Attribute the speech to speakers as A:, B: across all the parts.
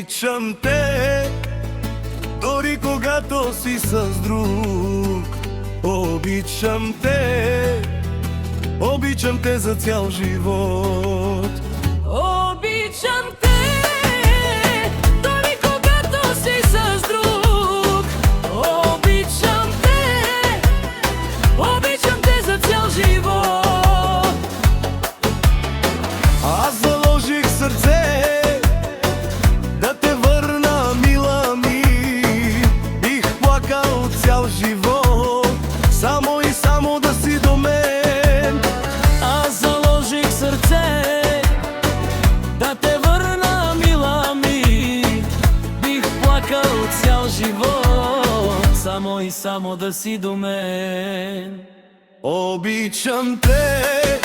A: Обичам те, дори когато си с друг. Обичам те за цял живот.
B: Обичам те, дори когато си с друг. Обичам те за цял живот.
A: Аз заложих сърце да те върна, мила ми. Бих плакал цял живот, само и само да си до мен.
B: Аз заложих сърце да те върна, мила ми. Бих плакал цял живот, само и само да си до мен.
A: Обичам те,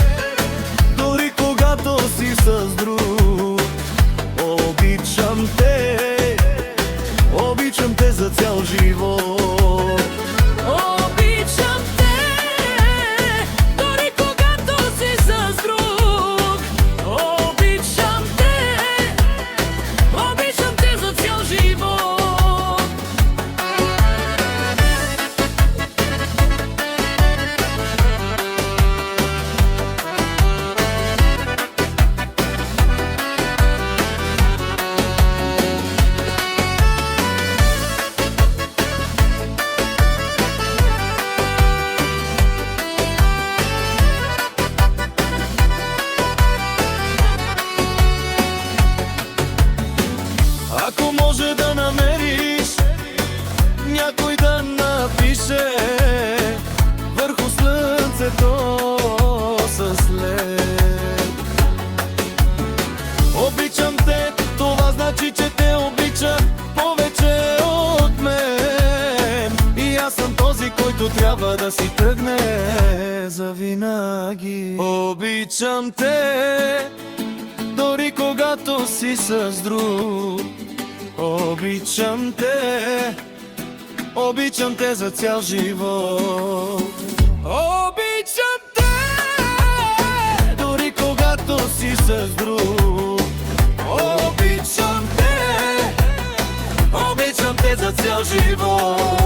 A: дори когато си с друг. Обичам те за цял живот.
B: Обичам те, дори когато си с друг. Обичам те за цял живот.
A: Ако може да намериш някой да напише върху слънцето с лед. Обичам те, това значи, че те обича повече от мен. И аз съм този, който трябва да си тръгне завинаги. Обичам те, дори когато си с друг. Обичам те за цял живот. Обичам те, дори когато си с друг. Обичам те за цял живот.